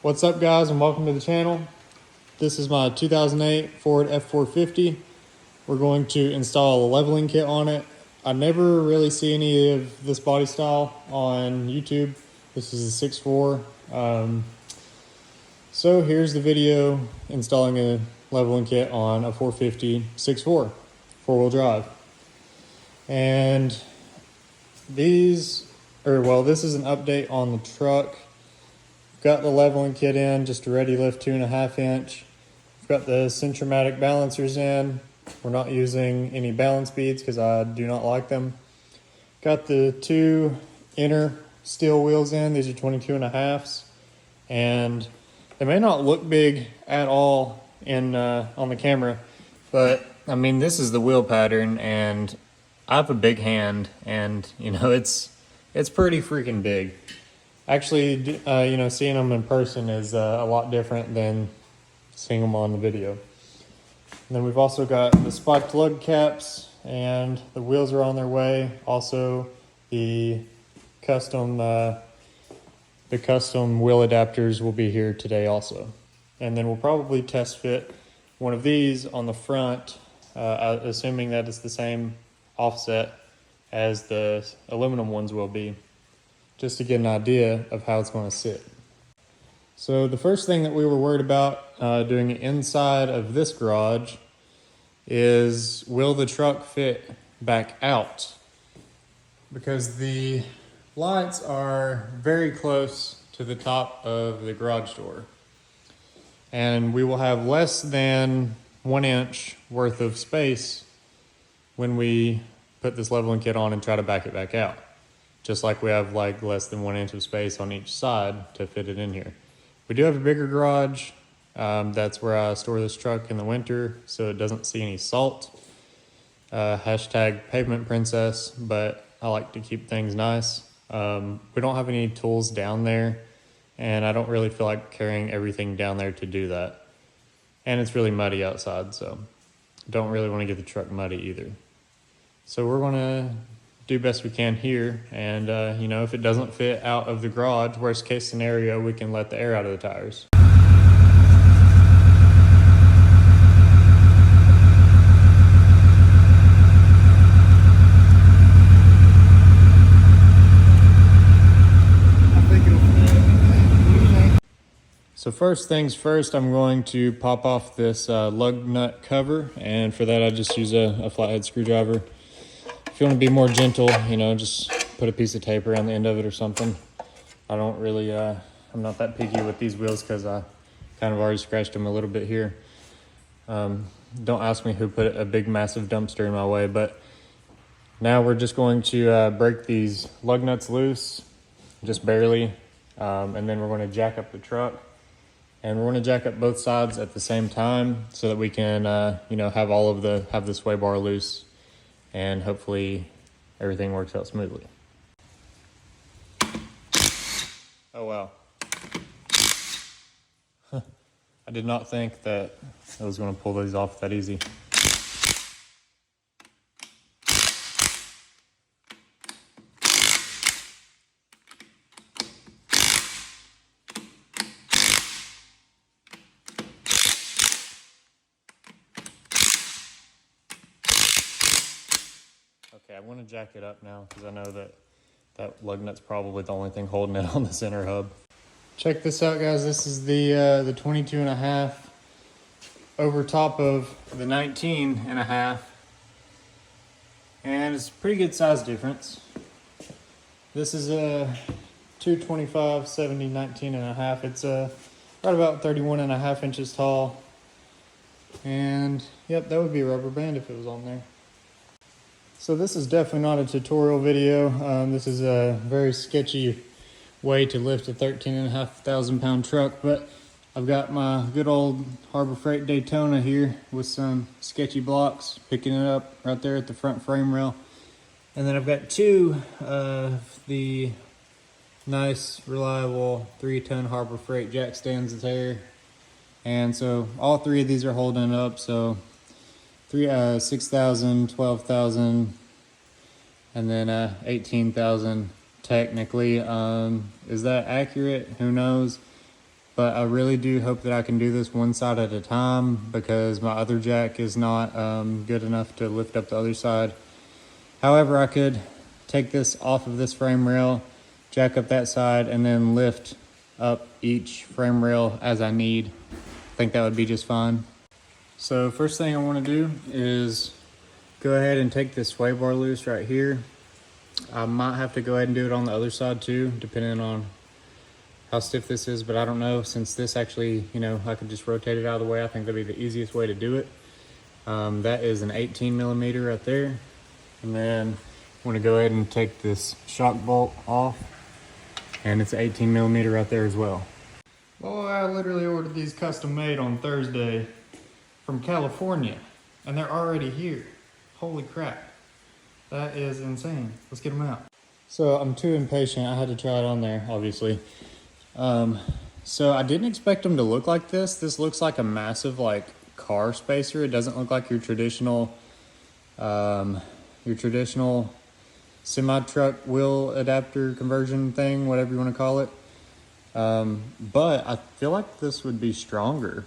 What's up guys, and welcome to the channel. This is my 2008 Ford F450. We're going to install a leveling kit on it. I never really see any of this body style on YouTube. This is a 6.4. So here's the video installing a leveling kit on a 450 6.4 four-wheel drive. And this is an update on the truck. Got the leveling kit in, just a ReadyLift 2.5 inch. We've got the Centromatic balancers in. We're not using any balance beads because I do not like them. Got the two inner steel wheels in. These are 22.5s, and they may not look big at all in on the camera, but I mean, this is the wheel pattern, and I have a big hand, and you know, it's pretty freaking big. Actually, seeing them in person is a lot different than seeing them on the video. And then we've also got the spiked lug caps, and the wheels are on their way. Also, the custom wheel adapters will be here today also. And then we'll probably test fit one of these on the front, assuming that it's the same offset as the aluminum ones will be, just to get an idea of how it's going to sit. So the first thing that we were worried about doing inside of this garage is, will the truck fit back out? Because the lights are very close to the top of the garage door, and we will have less than 1 inch worth of space when we put this leveling kit on and try to back it back out. Just like we have like less than 1 inch of space on each side to fit it in here. We do have a bigger garage. That's where I store this truck in the winter, so it doesn't see any salt. Hashtag pavement princess, but I like to keep things nice. We don't have any tools down there, and I don't really feel like carrying everything down there to do that. And it's really muddy outside, so don't really want to get the truck muddy either. So we're gonna do best we can here, and if it doesn't fit out of the garage, worst case scenario, we can let the air out of the tires. So first things first, I'm going to pop off this lug nut cover, and for that I just use a flathead screwdriver. If you want to be more gentle, just put a piece of tape around the end of it or something. I don't really, I'm not that picky with these wheels because I kind of already scratched them a little bit here. Don't ask me who put a big massive dumpster in my way, but now we're just going to break these lug nuts loose, just barely, and then we're going to jack up the truck. And we're going to jack up both sides at the same time so that we can, have the sway bar loose, and hopefully everything works out smoothly. Oh wow. I did not think that I was going to pull these off that easy. Okay, I'm going to jack it up now because I know that lug nut's probably the only thing holding it on the center hub. Check this out, guys. This is the 22.5 over top of the 19.5, and it's a pretty good size difference. This is a 225 70 19.5. It's right about 31.5 inches tall, and yep, that would be a rubber band if it was on there. So this is definitely not a tutorial video. This is a very sketchy way to lift a 13,500 pound truck, but I've got my good old Harbor Freight Daytona here with some sketchy blocks, picking it up right there at the front frame rail. And then I've got two of the nice, reliable 3-ton Harbor Freight jack stands there. And so all three of these are holding up, so 6,000, 12,000, and then 18,000 technically. Is that accurate? Who knows? but I really do hope that I can do this one side at a time because my other jack is not good enough to lift up the other side. However, I could take this off of this frame rail, jack up that side, and then lift up each frame rail as I need. I think that would be just fine. So first thing I want to do is go ahead and take this sway bar loose right here. I might have to go ahead and do it on the other side too, depending on how stiff this is, but I don't know, since this actually, you know, I could just rotate it out of the way. I think that'd be the easiest way to do it. That is an 18 millimeter right there. And then I want to go ahead and take this shock bolt off, and it's an 18 millimeter right there as well. Boy, I literally ordered these custom made on Thursday from California, and they're already here. Holy crap. That is insane. Let's get them out. So I'm too impatient. I had to try it on there, obviously. So I didn't expect them to look like this. This looks like a massive like car spacer. It doesn't look like your traditional semi-truck wheel adapter conversion thing, whatever you want to call it. But I feel like this would be stronger.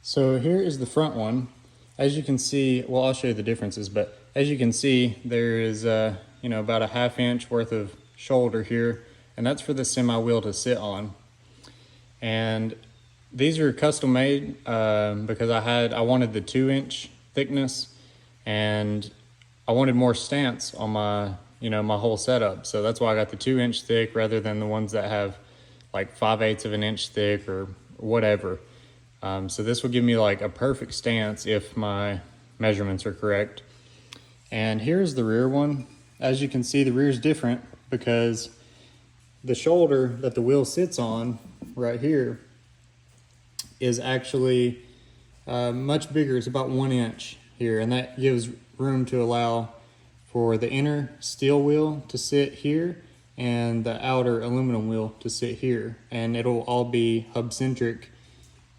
So here is the front one. As you can see, well, I'll show you the differences, but as you can see, there is, you know, about a 1/2 inch worth of shoulder here, and that's for the semi wheel to sit on. And these are custom made because I wanted the 2-inch thickness, and I wanted more stance on my, you know, my whole setup. So that's why I got the 2-inch thick rather than the ones that have like 5/8 of an inch thick or whatever. So this will give me like a perfect stance if my measurements are correct. And here's the rear one. As you can see, the rear is different because the shoulder that the wheel sits on right here is actually much bigger. It's about 1 inch here, and that gives room to allow for the inner steel wheel to sit here and the outer aluminum wheel to sit here, and it'll all be hub centric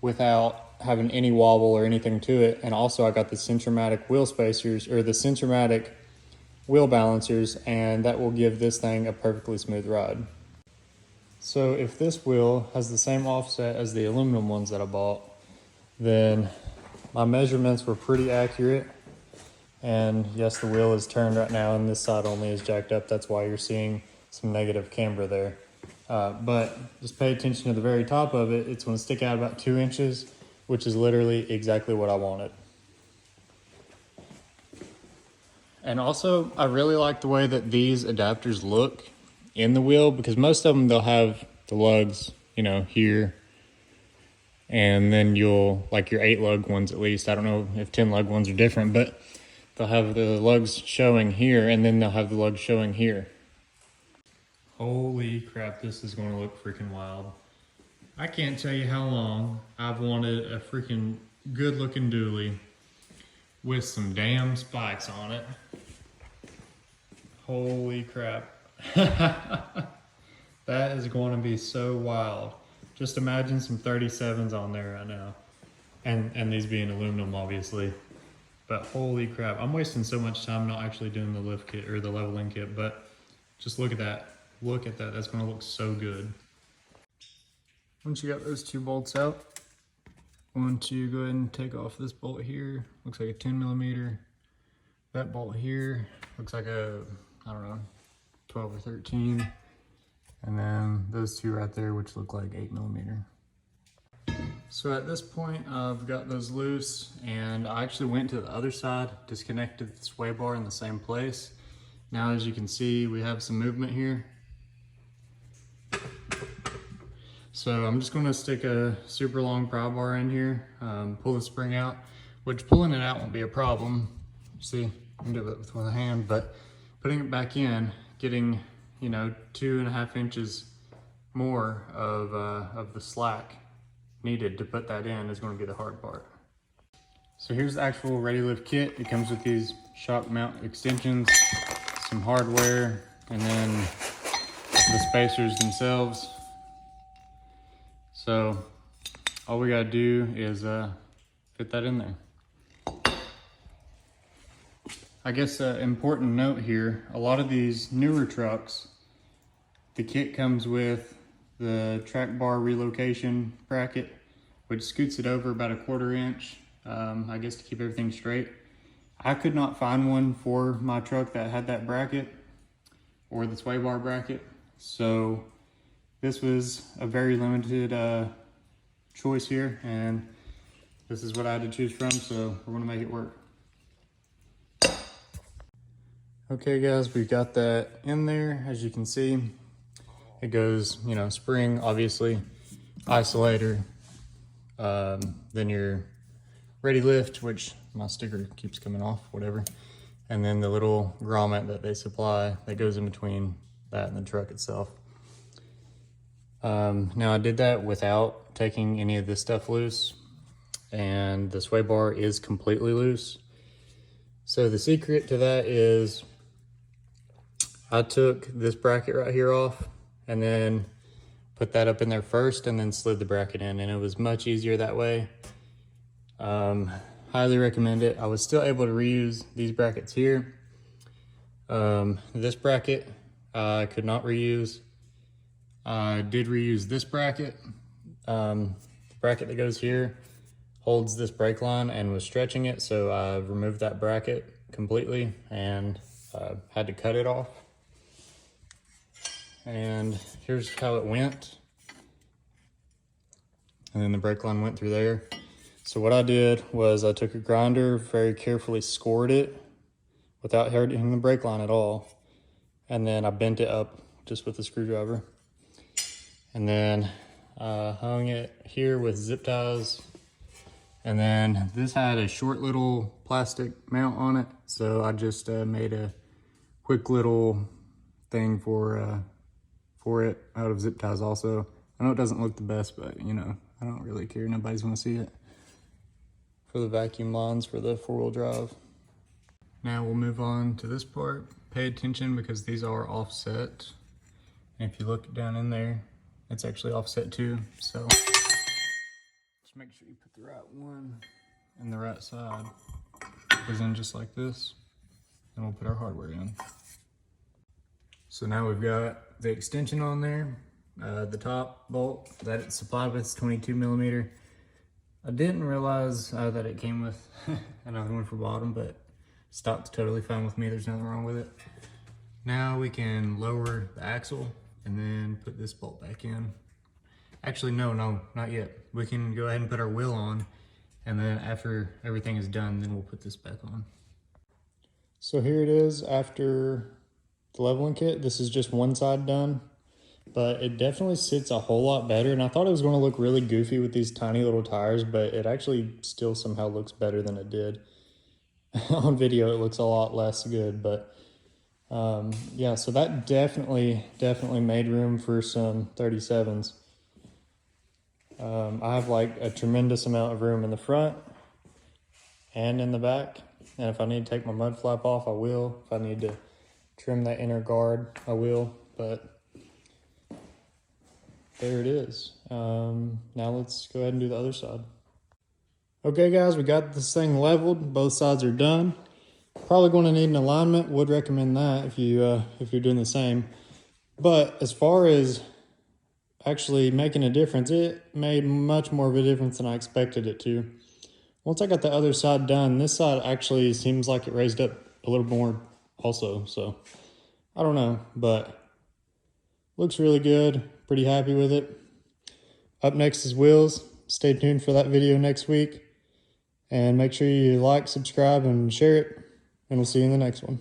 without having any wobble or anything to it. And also I got the Centromatic wheel spacers, or the Centromatic wheel balancers, and that will give this thing a perfectly smooth ride. So if this wheel has the same offset as the aluminum ones that I bought, then my measurements were pretty accurate. And yes, the wheel is turned right now and this side only is jacked up. That's why you're seeing some negative camber there. But just pay attention to the very top of it. It's going to stick out about 2 inches, which is literally exactly what I wanted. And also, I really like the way that these adapters look in the wheel, because most of them, they'll have the lugs, you know, here. And then you'll, like your 8 lug ones at least, I don't know if 10 lug ones are different, but they'll have the lugs showing here, and then they'll have the lugs showing here. Holy crap, this is going to look freaking wild. I can't tell you how long I've wanted a freaking good looking dually with some damn spikes on it. Holy crap. That is going to be so wild. Just imagine some 37s on there right now. And these being aluminum, obviously. But holy crap, I'm wasting so much time not actually doing the lift kit or the leveling kit, but just look at that. Look at that, that's gonna look so good. Once you got those 2 bolts out, I want to go ahead and take off this bolt here. Looks like a 10 millimeter. That bolt here looks like a, I don't know, 12 or 13. And then those 2 right there, which look like 8 millimeter. So at this point, I've got those loose, and I actually went to the other side, disconnected the sway bar in the same place. Now, as you can see, we have some movement here. So I'm just going to stick a super long pry bar in here, pull the spring out, which pulling it out won't be a problem. See, I can do it with one hand, but putting it back in, getting, you know, 2.5 inches more of the slack needed to put that in is going to be the hard part. So here's the actual ReadyLift kit. It comes with these shock mount extensions, some hardware, and then the spacers themselves. So all we gotta do is fit that in there. I guess an important note here, a lot of these newer trucks, the kit comes with the track bar relocation bracket, which scoots it over about a 1/4 inch, I guess to keep everything straight. I could not find one for my truck that had that bracket or the sway bar bracket, so this was a very limited choice here, and this is what I had to choose from, so we're gonna make it work. Okay guys, we've got that in there. As you can see, it goes, you know, spring, obviously, isolator, then your ReadyLift, which my sticker keeps coming off, whatever. And then the little grommet that they supply that goes in between that and the truck itself. Now I did that without taking any of this stuff loose, and the sway bar is completely loose. So the secret to that is I took this bracket right here off and then put that up in there first and then slid the bracket in, and it was much easier that way. Highly recommend it. I was still able to reuse these brackets here. This bracket I could not reuse. I did reuse this bracket. The bracket that goes here holds this brake line and was stretching it, so I removed that bracket completely and had to cut it off. And here's how it went. And then the brake line went through there. So what I did was I took a grinder, very carefully scored it without hurting the brake line at all. And then I bent it up just with a screwdriver. And then hung it here with zip ties. And then this had a short little plastic mount on it. So I just made a quick little thing for it out of zip ties also. I know it doesn't look the best, but you know, I don't really care. Nobody's gonna see it. For the vacuum lines for the 4-wheel drive. Now we'll move on to this part. Pay attention because these are offset. And if you look down in there, it's actually offset too. So just make sure you put the right one in the right side. Goes in just like this. And we'll put our hardware in. So now we've got the extension on there. The top bolt that it's supplied with is 22mm. I didn't realize that it came with another one for bottom, but stock's totally fine with me. There's nothing wrong with it. Now we can lower the axle and then put this bolt back in. Actually, no, not yet. We can go ahead and put our wheel on, and then after everything is done, then we'll put this back on. So here it is after the leveling kit. This is just one side done, but it definitely sits a whole lot better. And I thought it was going to look really goofy with these tiny little tires, but it actually still somehow looks better than it did. On video, it looks a lot less good, but yeah, so that definitely made room for some 37s. I have like a tremendous amount of room in the front and in the back. And if I need to take my mud flap off, I will. If I need to trim that inner guard, I will, but there it is. Now let's go ahead and do the other side. Okay guys, we got this thing leveled. Both sides are done. Probably going to need an alignment. Would recommend that if you're doing the same. But as far as actually making a difference, it made much more of a difference than I expected it to. Once I got the other side done, this side actually seems like it raised up a little more also. So I don't know, but looks really good. Pretty happy with it. Up next is wheels. Stay tuned for that video next week. And make sure you like, subscribe, and share it. And we'll see you in the next one.